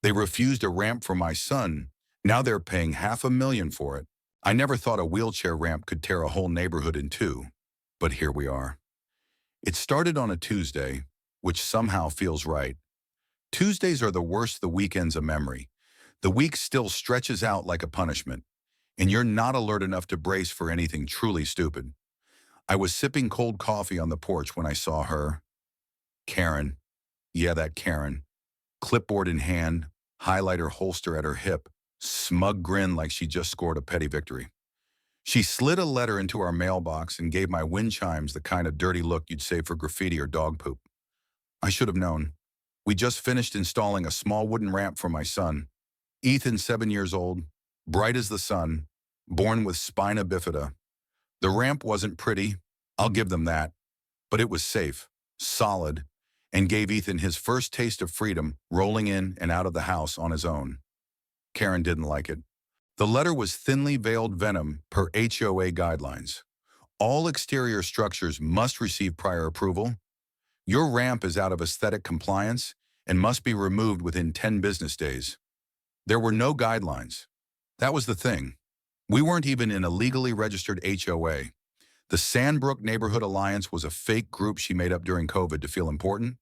They refused a ramp for my son. Now they're paying $500,000 for it. I never thought a wheelchair ramp could tear a whole neighborhood in two. But here we are. It started on a Tuesday, which somehow feels right. Tuesdays are the worst, the weekend's a memory. The week still stretches out like a punishment, and you're not alert enough to brace for anything truly stupid. I was sipping cold coffee on the porch when I saw her. Karen. Yeah, that Karen. Clipboard in hand, highlighter holster at her hip, smug grin like she just scored a petty victory. She slid a letter into our mailbox and gave my wind chimes the kind of dirty look you'd save for graffiti or dog poop. I should have known. We just finished installing a small wooden ramp for my son. Ethan, 7 years old, bright as the sun, born with spina bifida. The ramp wasn't pretty, I'll give them that, but it was safe, solid, and gave Ethan his first taste of freedom rolling in and out of the house on his own. Karen didn't like it. The letter was thinly veiled venom per HOA guidelines. All exterior structures must receive prior approval. Your ramp is out of aesthetic compliance and must be removed within 10 business days. There were no guidelines. That was the thing. We weren't even in a legally registered HOA. The Sandbrook Neighborhood Alliance was a fake group she made up during COVID to feel important.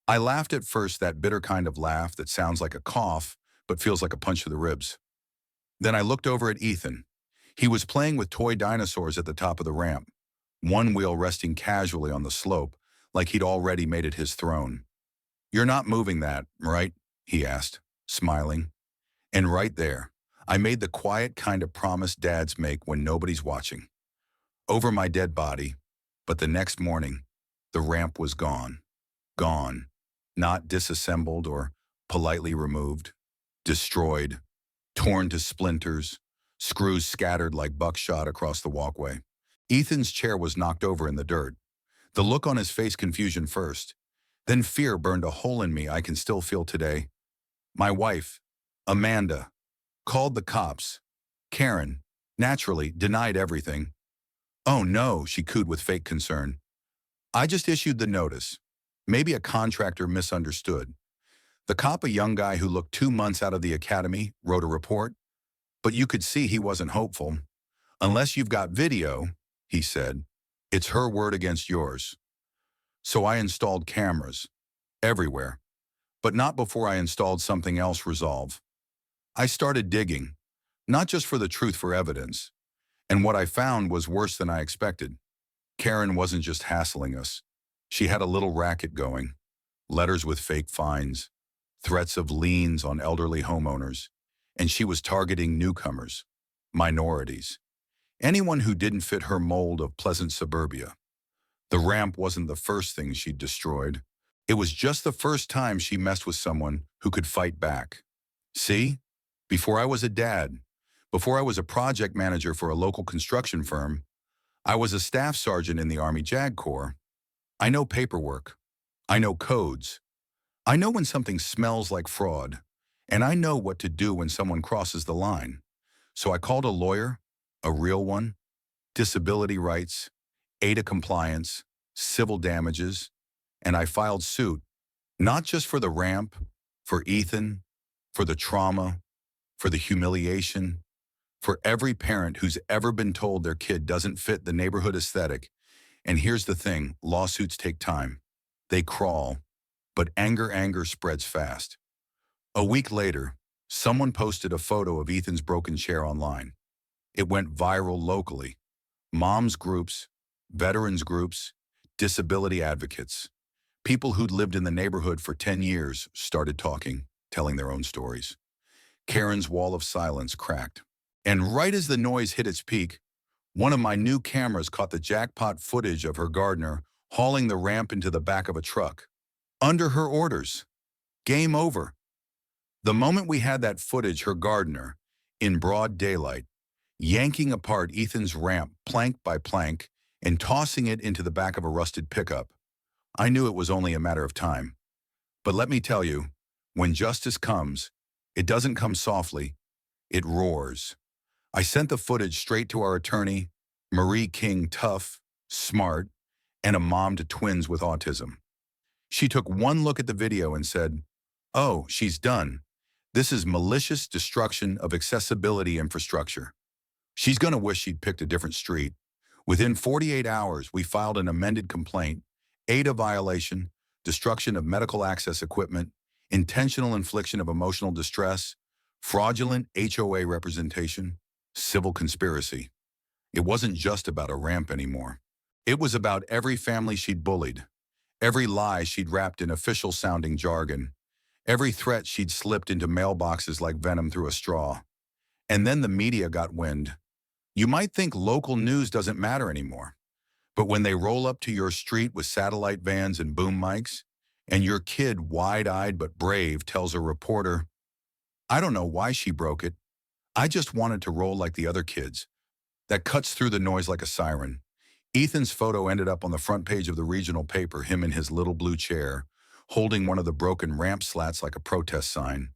I laughed at first, that bitter kind of laugh that sounds like a cough but feels like a punch to the ribs. Then I looked over at Ethan. He was playing with toy dinosaurs at the top of the ramp, one wheel resting casually on the slope, like he'd already made it his throne. "You're not moving that, right?" he asked, smiling. And right there, I made the quiet kind of promise dads make when nobody's watching. Over my dead body, but the next morning, the ramp was gone. Gone. Not disassembled or politely removed. Destroyed. Torn to splinters. Screws scattered like buckshot across the walkway. Ethan's chair was knocked over in the dirt. The look on his face, confusion first. Then fear burned a hole in me I can still feel today. My wife, Amanda, called the cops. Karen, naturally, denied everything. "Oh no," she cooed with fake concern. "I just issued the notice. Maybe a contractor misunderstood." The cop, a young guy who looked 2 months out of the academy, wrote a report. But you could see he wasn't hopeful. "Unless you've got video," he said, "it's her word against yours." So I installed cameras. Everywhere. But not before I installed something else, resolve. I started digging. Not just for the truth, for evidence. And what I found was worse than I expected. Karen wasn't just hassling us. She had a little racket going. Letters with fake fines. Threats of liens on elderly homeowners. And she was targeting newcomers. Minorities. Anyone who didn't fit her mold of pleasant suburbia. The ramp wasn't the first thing she'd destroyed. It was just the first time she messed with someone who could fight back. See? Before I was a dad, before I was a project manager for a local construction firm, I was a staff sergeant in the Army JAG Corps. I know paperwork. I know codes. I know when something smells like fraud, and I know what to do when someone crosses the line. So I called a lawyer, a real one, disability rights, ADA compliance, civil damages, and I filed suit, not just for the ramp, for Ethan, for the trauma, for the humiliation, for every parent who's ever been told their kid doesn't fit the neighborhood aesthetic. And here's the thing, lawsuits take time. They crawl, but anger spreads fast. A week later, someone posted a photo of Ethan's broken chair online. It went viral locally. Moms groups, veterans groups, disability advocates, people who'd lived in the neighborhood for 10 years started talking, telling their own stories. Karen's wall of silence cracked. And right as the noise hit its peak, one of my new cameras caught the jackpot footage of her gardener hauling the ramp into the back of a truck. Under her orders. Game over. The moment we had that footage, her gardener, in broad daylight, yanking apart Ethan's ramp plank by plank and tossing it into the back of a rusted pickup, I knew it was only a matter of time. But let me tell you, when justice comes, it doesn't come softly, it roars. I sent the footage straight to our attorney, Marie King, tough, smart, and a mom to twins with autism. She took one look at the video and said, "Oh, she's done," This is malicious destruction of accessibility infrastructure. She's gonna wish she'd picked a different street. Within 48 hours, we filed an amended complaint, ADA violation, destruction of medical access equipment, intentional infliction of emotional distress, fraudulent HOA representation, civil conspiracy. It wasn't just about a ramp anymore. It was about every family she'd bullied, every lie she'd wrapped in official-sounding jargon, every threat she'd slipped into mailboxes like venom through a straw. And then the media got wind. You might think local news doesn't matter anymore, but when they roll up to your street with satellite vans and boom mics, and your kid, wide-eyed but brave, tells a reporter, "I don't know why she broke it. I just wanted to roll like the other kids," that cuts through the noise like a siren. Ethan's photo ended up on the front page of the regional paper, him in his little blue chair, holding one of the broken ramp slats like a protest sign.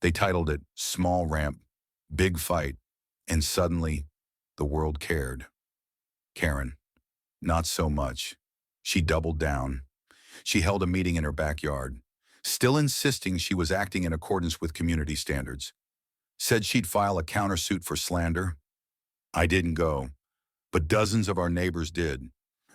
They titled it, "Small Ramp, Big Fight," and suddenly, the world cared. Karen, not so much. She doubled down. She held a meeting in her backyard, still insisting she was acting in accordance with community standards. Said she'd file a countersuit for slander. I didn't go, but dozens of our neighbors did.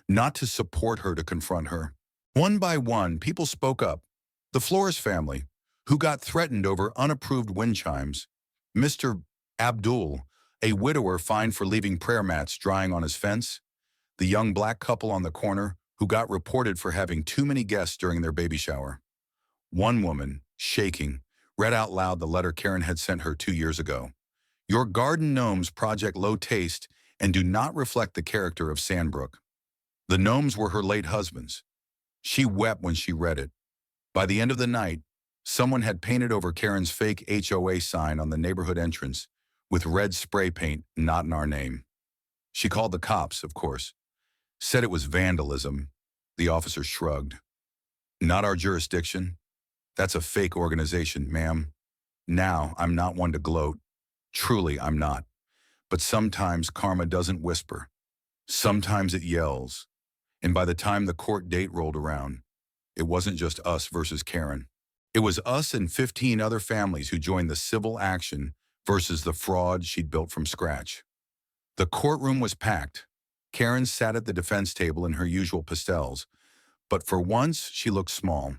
Not to support her, to confront her. One by one, people spoke up. The Flores family, who got threatened over unapproved wind chimes. Mr. Abdul, a widower fined for leaving prayer mats drying on his fence. The young black couple on the corner who got reported for having too many guests during their baby shower. One woman, shaking, read out loud the letter Karen had sent her 2 years ago. Your garden gnomes project low taste and do not reflect the character of Sandbrook. The gnomes were her late husband's. She wept when she read it. By the end of the night, someone had painted over Karen's fake HOA sign on the neighborhood entrance with red spray paint, not in our name. She called the cops, of course. Said it was vandalism. The officer shrugged. Not our jurisdiction. That's a fake organization, ma'am. Now, I'm not one to gloat. Truly, I'm not. But sometimes karma doesn't whisper. Sometimes it yells. And by the time the court date rolled around, it wasn't just us versus Karen. It was us and 15 other families who joined the civil action versus the fraud she'd built from scratch. The courtroom was packed. Karen sat at the defense table in her usual pastels, but for once she looked small.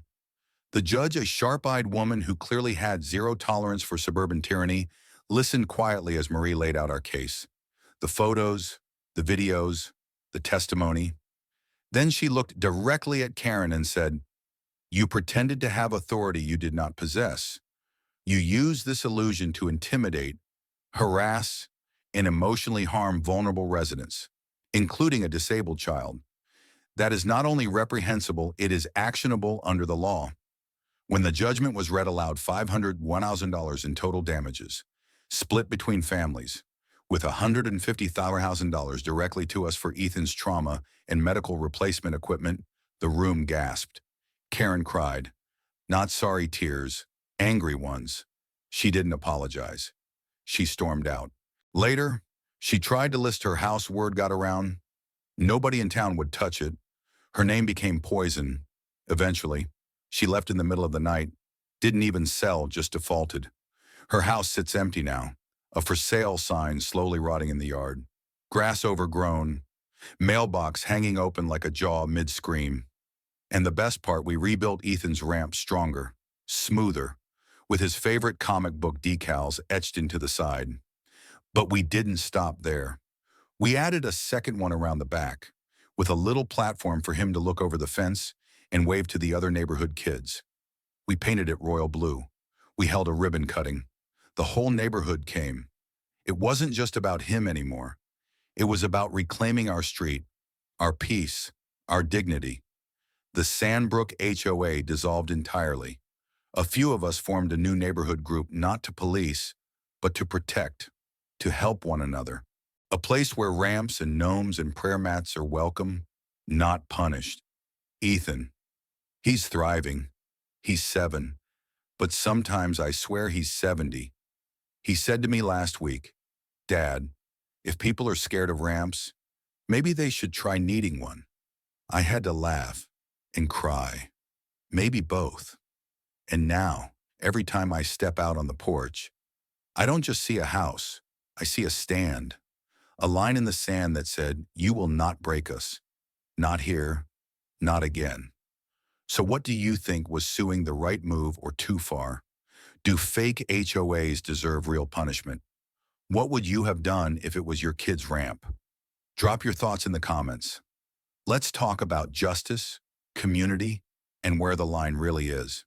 The judge, a sharp-eyed woman who clearly had zero tolerance for suburban tyranny, listened quietly as Marie laid out our case. The photos, the videos, the testimony. Then she looked directly at Karen and said, "You pretended to have authority you did not possess. You used this illusion to intimidate, harass, and emotionally harm vulnerable residents, including a disabled child. That is not only reprehensible, it is actionable under the law." When the judgment was read aloud, $501,000 in total damages, split between families, with $150,000 directly to us for Ethan's trauma and medical replacement equipment, the room gasped. Karen cried. Not sorry tears, angry ones. She didn't apologize. She stormed out. Later, she tried to list her house. Word got around. Nobody in town would touch it. Her name became poison. Eventually, she left in the middle of the night. Didn't even sell, just defaulted. Her house sits empty now. A for sale sign slowly rotting in the yard. Grass overgrown. Mailbox hanging open like a jaw mid-scream. And the best part, we rebuilt Ethan's ramp stronger, smoother, with his favorite comic book decals etched into the side. But we didn't stop there. We added a second one around the back, with a little platform for him to look over the fence and wave to the other neighborhood kids. We painted it royal blue. We held a ribbon cutting. The whole neighborhood came. It wasn't just about him anymore. It was about reclaiming our street, our peace, our dignity. The Sandbrook HOA dissolved entirely. A few of us formed a new neighborhood group, not to police, but to protect, to help one another. A place where ramps and gnomes and prayer mats are welcome, not punished. Ethan, he's thriving. He's 7, but sometimes I swear he's 70. He said to me last week, "Dad, if people are scared of ramps, maybe they should try needing one." I had to laugh and cry. Maybe both. And now, Every time I step out on the porch, I don't just see a house, I see a stand, a line in the sand that said, "You will not break us. Not here, not again." So what do you think, was suing the right move or too far? Do fake HOAs deserve real punishment? What would you have done if it was your kid's ramp? Drop your thoughts in the comments. Let's talk about justice, community, and where the line really is.